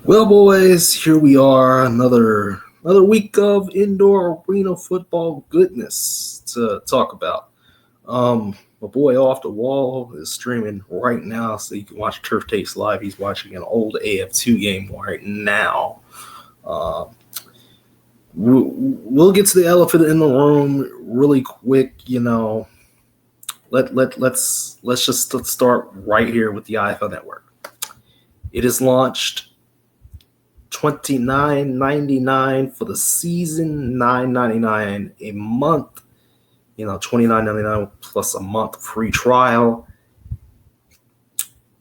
Well, boys, here we are, another week of indoor arena football goodness to talk about. My boy off the wall is streaming right now, so you can watch Turf Takes live. He's watching an old AF2 game right now. Uh, we'll get to the elephant in the room really quick. Let's start right here with the IFL Network. It is launched $29.99 for the season, $9.99 a month. $29.99 plus a month free trial,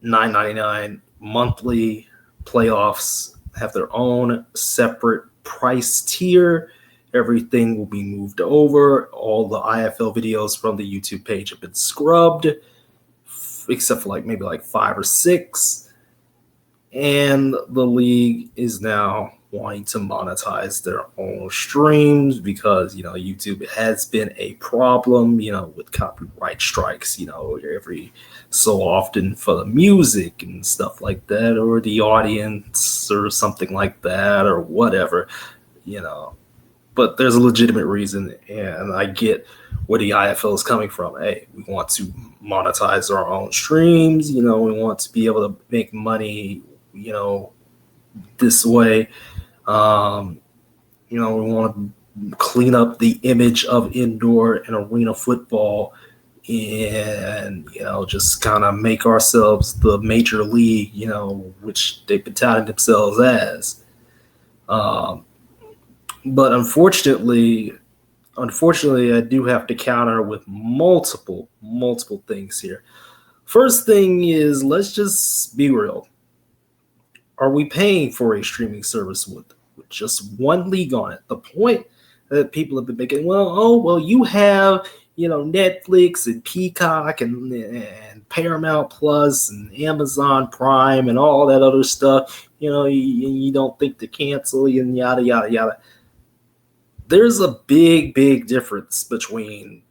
$9.99 monthly. Playoffs have their own separate price tier. Everything will be moved over. All the IFL videos from the YouTube page have been scrubbed, except for maybe 5 or 6. And the league is now wanting to monetize their own streams because, YouTube has been a problem, with copyright strikes, every so often for the music and stuff like that, or the audience or something like that, or whatever, But there's a legitimate reason, and I get where the IFL is coming from. Hey, we want to monetize our own streams, we want to be able to make money this way. We want to clean up the image of indoor and arena football and, just kind of make ourselves the major league, which they've been touting themselves as. But unfortunately, I do have to counter with multiple things here. First thing is, let's just be real. Are we paying for a streaming service with just one league on it? The point that people have been making, you have, Netflix and Peacock and Paramount Plus and Amazon Prime and all that other stuff, you don't think to cancel and yada, yada, yada. There's a big difference between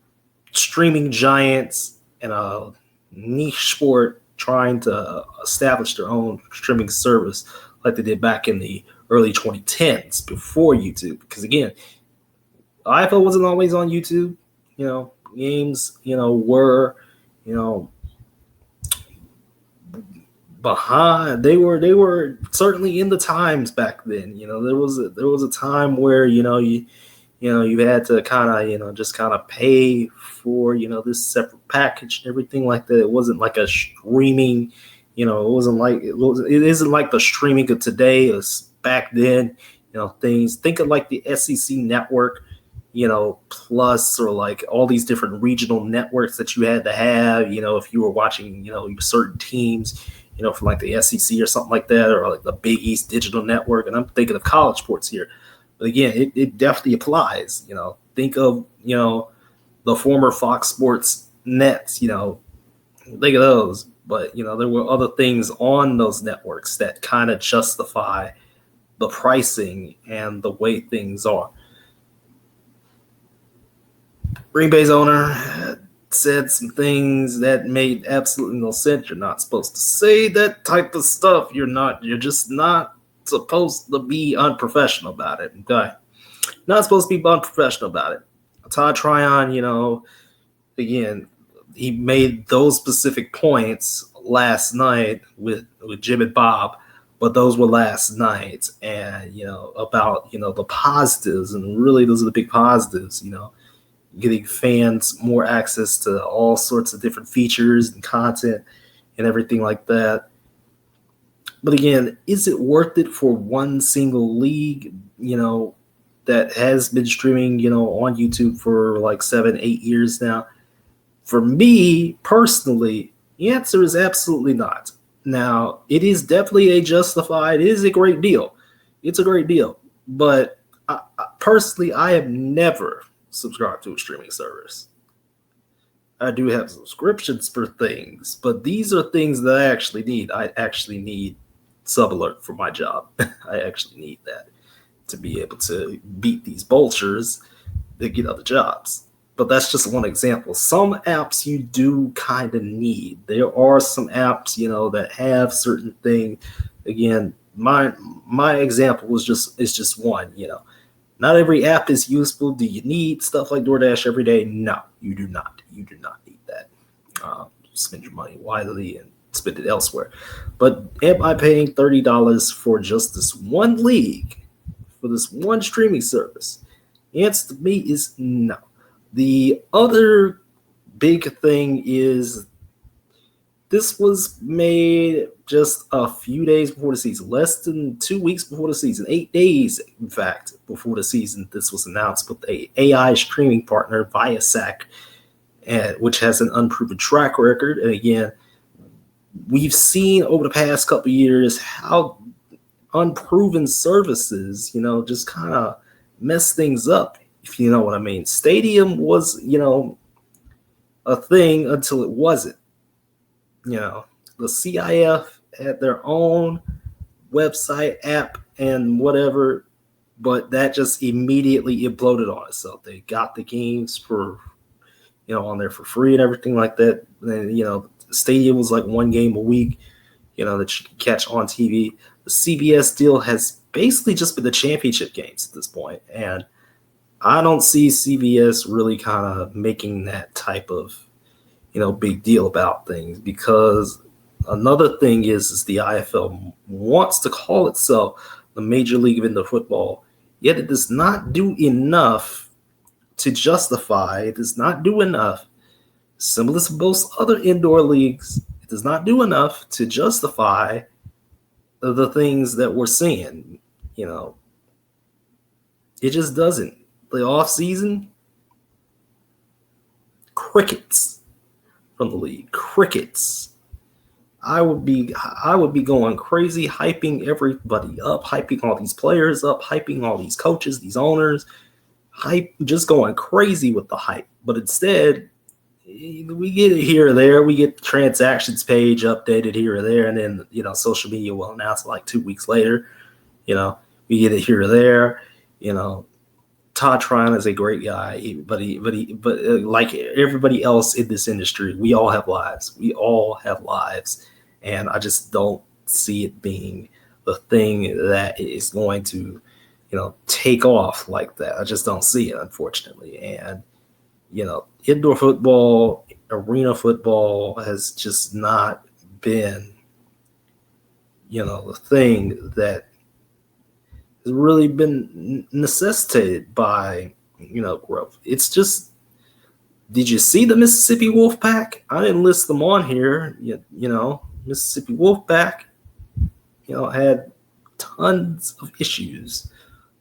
streaming giants and a niche sport trying to establish their own streaming service like they did back in the early 2010s before YouTube. Because again, IFL wasn't always on YouTube. Games, were, behind. They were certainly in the times back then. There was a time where, you had to kind of, just kind of pay for, this separate package and everything like that. It wasn't like a streaming, it isn't like the streaming of today. It was back then, things. Think of like the SEC network, plus, or like all these different regional networks that you had to have, if you were watching, certain teams, from like the SEC or something like that, or like the Big East Digital Network. And I'm thinking of college sports here. But again, it definitely applies. Think of, the former Fox Sports Nets, think of those. But, there were other things on those networks that kind of justify the pricing and the way things are. Green Bay's owner said some things that made absolutely no sense. You're not supposed to say that type of stuff. You're just not supposed to be unprofessional about it. Okay, not supposed to be unprofessional about it. Todd Tryon, again, he made those specific points last night with Jim and Bob, but those were last night, and about the positives, and really those are the big positives. Getting fans more access to all sorts of different features and content and everything like that. But again, is it worth it for one single league, that has been streaming, on YouTube for like 7-8 years now? For me personally, the answer is absolutely not. Now, it is definitely it is a great deal. It's a great deal. But personally, I have never subscribed to a streaming service. I do have subscriptions for things, but these are things that I actually need. I actually need Sub Alert for my job. I actually need that to be able to beat these vultures that get other jobs. But that's just one example. Some apps you do kind of need. There are some apps, that have certain things. Again, my example is just one. Not every app is useful. Do you need stuff like DoorDash every day? No, you do not. You do not need that. Spend your money wisely and spend it elsewhere. But am I paying $30 for just this one league, for this one streaming service? The answer to me is no. The other big thing is this was made just a few days before the season, less than 2 weeks before the season, 8 days, in fact, before the season. This was announced with a AI streaming partner, Viasat, which has an unproven track record. And again, we've seen over the past couple of years how unproven services, just kind of mess things up, if you know what I mean. Stadium was, a thing until it wasn't. The CIF had their own website, app, and whatever, but that just immediately imploded on itself. They got the games for, on there for free and everything like that. And, the Stadium was like one game a week, that you could catch on TV. The CBS deal has basically just been the championship games at this point. And I don't see CBS really kind of making that type of, big deal about things, because another thing is the IFL wants to call itself the Major League of Indoor Football, yet it does not do enough to justify. It does not do enough. Similar to most other indoor leagues, it does not do enough to justify the things that we're seeing. It just doesn't. The off season, crickets from the league. Crickets. I would be going crazy, hyping everybody up, hyping all these players up, hyping all these coaches, these owners, just going crazy with the hype. But instead, we get it here or there. We get the transactions page updated here or there, and then social media will announce like 2 weeks later. We get it here or there. Todd Tryon is a great guy, but like everybody else in this industry, we all have lives. We all have lives, and I just don't see it being the thing that is going to, take off like that. I just don't see it, unfortunately. And indoor football, arena football has just not been, the thing that has really been necessitated by, growth. It's just, did you see the Mississippi Wolfpack? I didn't list them on here. Mississippi Wolfpack, had tons of issues,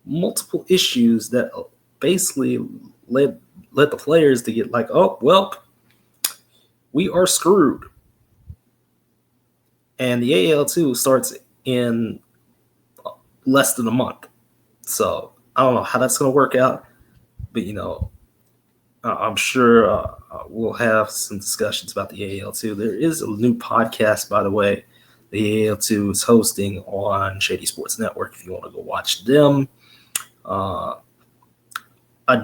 multiple issues that basically led the players to get like, oh, well, we are screwed. And the AL2 starts in less than a month. So I don't know how that's going to work out, but, I'm sure we'll have some discussions about the AL2. There is a new podcast, by the way, the AL2 is hosting on Shady Sports Network if you want to go watch them. I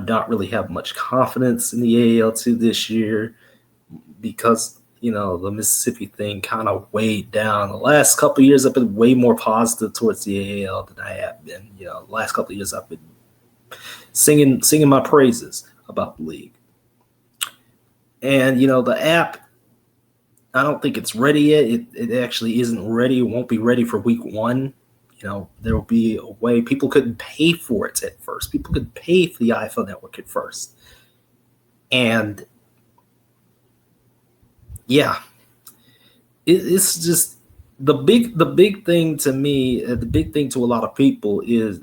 don't really have much confidence in the AL2 this year because, the Mississippi thing kind of weighed down. The last couple of years I've been way more positive towards the AL than I have been. The last couple of years I've been singing my praises about the league. And, the app, I don't think it's ready yet. It actually isn't ready. It won't be ready for week 1. There will be a way. People couldn't pay for it at first. People could pay for the IFL Network at first. And, yeah, it's just the big thing to me, the big thing to a lot of people is,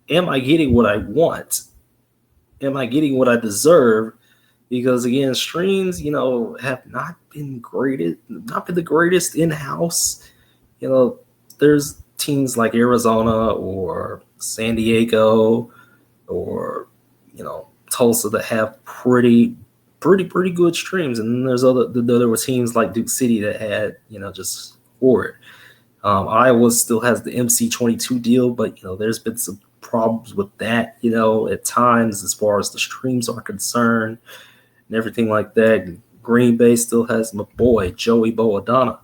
am I getting what I want? Am I getting what I deserve? Because again, streams, have not been the greatest in-house. There's teams like Arizona or San Diego or, Tulsa that have pretty good streams. And then there were teams like Duke City that had, just horrid. Iowa still has the MC22 deal, but, there's been some problems with that, at times as far as the streams are concerned and everything like that. Green Bay still has my boy, Joey Boadonna,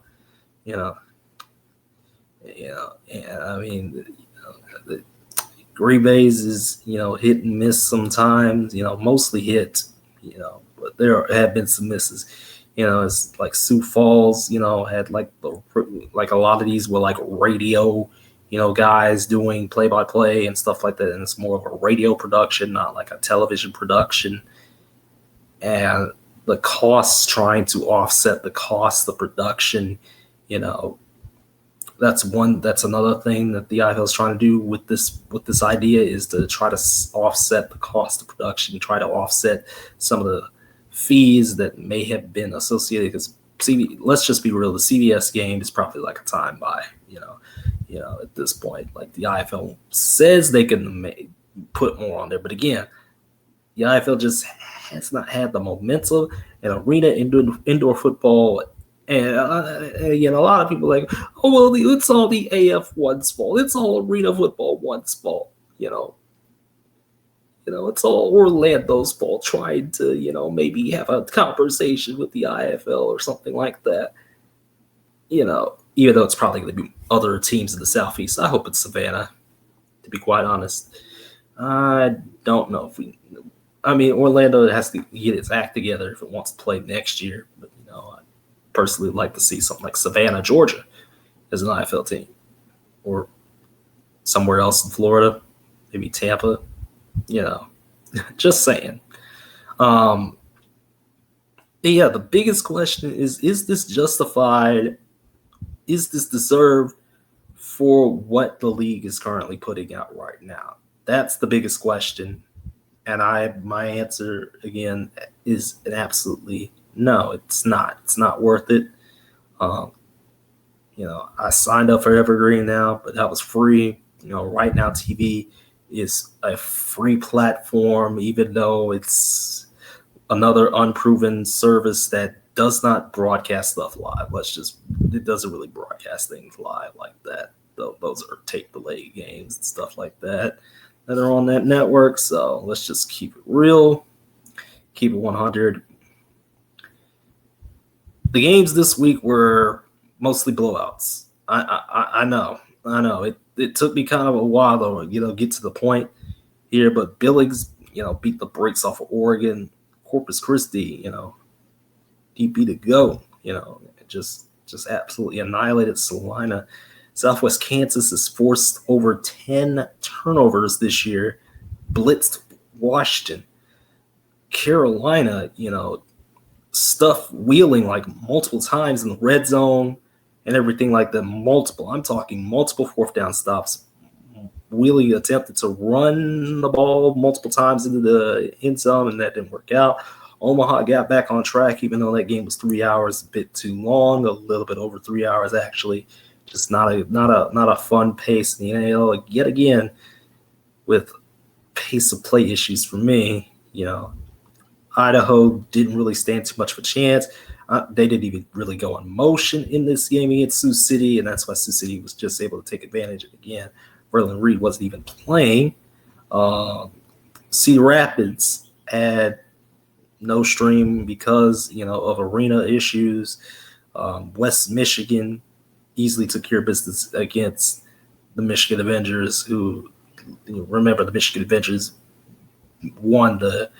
And I mean, the Green Bay's is hit and miss sometimes. Mostly hit. But there have been some misses. It's like Sioux Falls. Had like a lot of these were like radio. Guys doing play by play and stuff like that, and it's more of a radio production, not like a television production. And the costs trying to offset the cost of production, you know, that's another thing that the IFL is trying to do with this idea, is to try to offset the cost of production, try to offset some of the fees that may have been associated. Because let's just be real, the CBS game is probably like a time buy, at this point. Like the IFL says they can put more on there, but again, the IFL just has not had the momentum and arena indoor football. And again, a lot of people are like, oh, well, it's all the AF1's fault. It's all Arena Football 1's fault. It's all Orlando's fault, trying to, maybe have a conversation with the IFL or something like that. Even though it's probably going to be other teams in the Southeast. I hope it's Savannah, to be quite honest. I don't know if Orlando has to get its act together if it wants to play next year. But, I personally would like to see something like Savannah, Georgia as an IFL team, or somewhere else in Florida, maybe Tampa, just saying. Yeah, the biggest question is this justified? Is this deserved for what the league is currently putting out right now? That's the biggest question. And my answer, again, is an absolutely no. It's not. It's not worth it. I signed up for Evergreen now, but that was free. Right Now TV is a free platform, even though it's another unproven service that does not broadcast stuff live. It doesn't really broadcast things live like that. Those are tape delay games and stuff like that are on that network. So let's just keep it real, keep it 100. The games this week were mostly blowouts. I know. It took me kind of a while to get to the point here, but Billings, beat the brakes off of Oregon. Corpus Christi, DP to go, just absolutely annihilated Salina. Southwest Kansas has forced over 10 turnovers this year, blitzed Washington. Carolina, stuff wheeling like multiple times in the red zone and everything like that. I'm talking multiple fourth down stops. Wheelie attempted to run the ball multiple times into the end zone, and that didn't work out. Omaha got back on track, even though that game was 3 hours, a bit too long, a little bit over 3 hours actually. Just not a fun pace in the NAL yet again, with pace of play issues for me. Idaho didn't really stand too much of a chance. They didn't even really go on motion in this game against Sioux City, and that's why Sioux City was just able to take advantage of it again. Verlin Reed wasn't even playing. Cedar Rapids had no stream because of arena issues. West Michigan easily took care of business against the Michigan Avengers, who, remember, the Michigan Avengers won the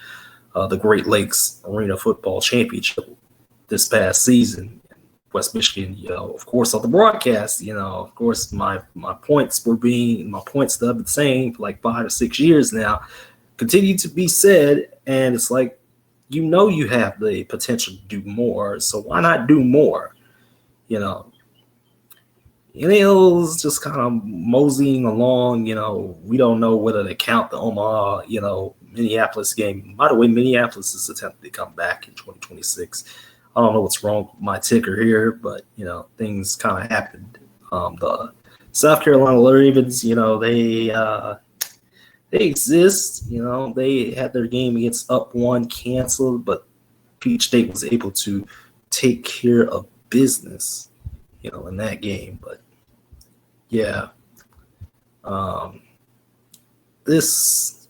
Great Lakes Arena Football Championship this past season. West Michigan, of course, on the broadcast, of course, my points that I've been saying for like 5 or 6 years now continue to be said, and it's like, you have the potential to do more, so why not do more? NAL's just kind of moseying along. We don't know whether they count the Omaha, Minneapolis game. By the way, Minneapolis is attempting to come back in 2026. I don't know what's wrong with my ticker here, but, things kind of happened. The South Carolina Ravens, they exist. They had their game against Up One canceled, but Peach State was able to take care of business, in that game. But yeah, this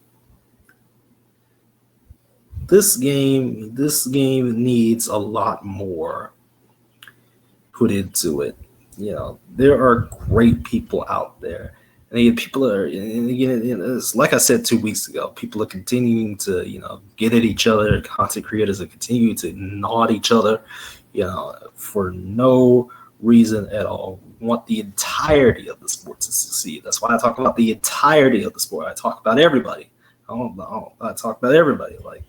game needs a lot more put into it. there are great people out there. And again, people are, and again, it's like I said 2 weeks ago, people are continuing to, get at each other. Content creators are continuing to gnaw at each other, for no reason at all. We want the entirety of the sport to succeed. That's why I talk about the entirety of the sport. I talk about everybody. I talk about everybody. Like,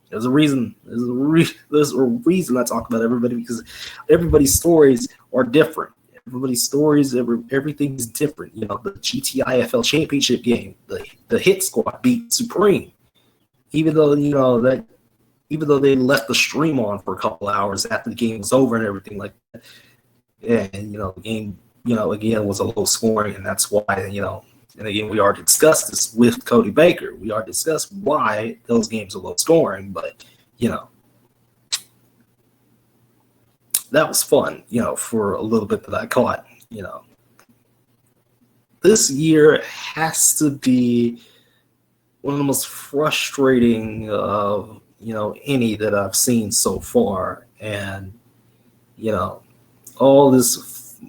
there's a reason. There's a reason I talk about everybody, because everybody's stories are different. Everybody's stories, everything's different. The GTIFL championship game, the Hit Squad beat Supreme, even though they left the stream on for a couple hours after the game was over and everything like that. And the game, again, was a low scoring, and that's why, and again, we already discussed this with Cody Baker. We already discussed why those games are low scoring, but that was fun, for a little bit that I caught. This year has to be one of the most frustrating of, any that I've seen so far. And, all this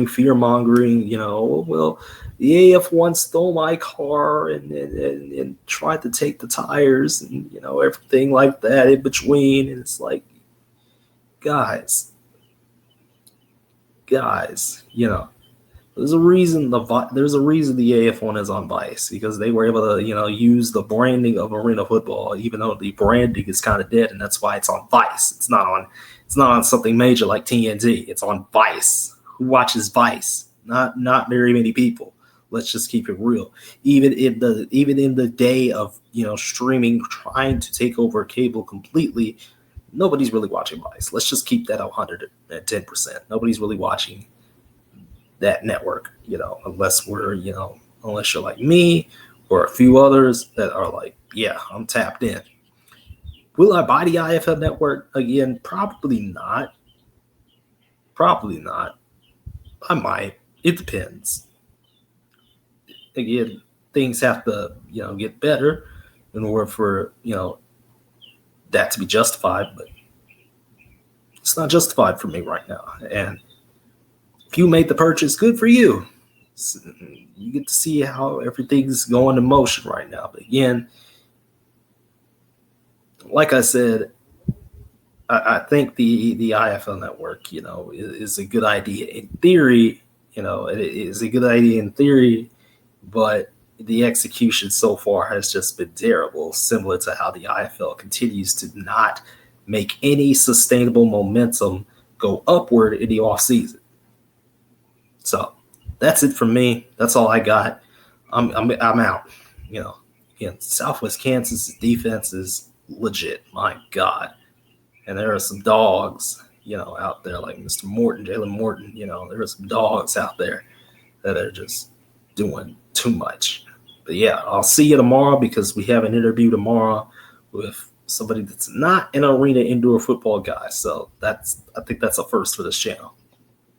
fear mongering, well, the AF1 stole my car and tried to take the tires and, everything like that in between. And it's like, guys, there's a reason the AF1 is on Vice, because they were able to, use the branding of arena football, even though the branding is kind of dead, and that's why it's on Vice. It's not on something major like TNT. It's on Vice. Who watches Vice? Not very many people. Let's just keep it real. Even in the day of, streaming trying to take over cable completely, nobody's really watching Vice. Let's just keep that 110%. Nobody's really watching that network, unless unless you're like me or a few others that are like, yeah, I'm tapped in. Will I buy the IFL Network again? Probably not. I might. It depends. Again, things have to, get better in order for, that to be justified, but it's not justified for me right now. And if you made the purchase, good for you. You get to see how everything's going in motion right now. But again, like I said, I think the IFL Network, is a good idea in theory. It is a good idea in theory, but the execution so far has just been terrible, similar to how the IFL continues to not make any sustainable momentum go upward in the offseason. So that's it from me. That's all I got. I'm out. Again, Southwest Kansas defense is legit. My God. And there are some dogs, out there like Mr. Morton, Jalen Morton. There are some dogs out there that are just doing too much. But yeah, I'll see you tomorrow, because we have an interview tomorrow with somebody that's not an arena indoor football guy. So I think that's a first for this channel.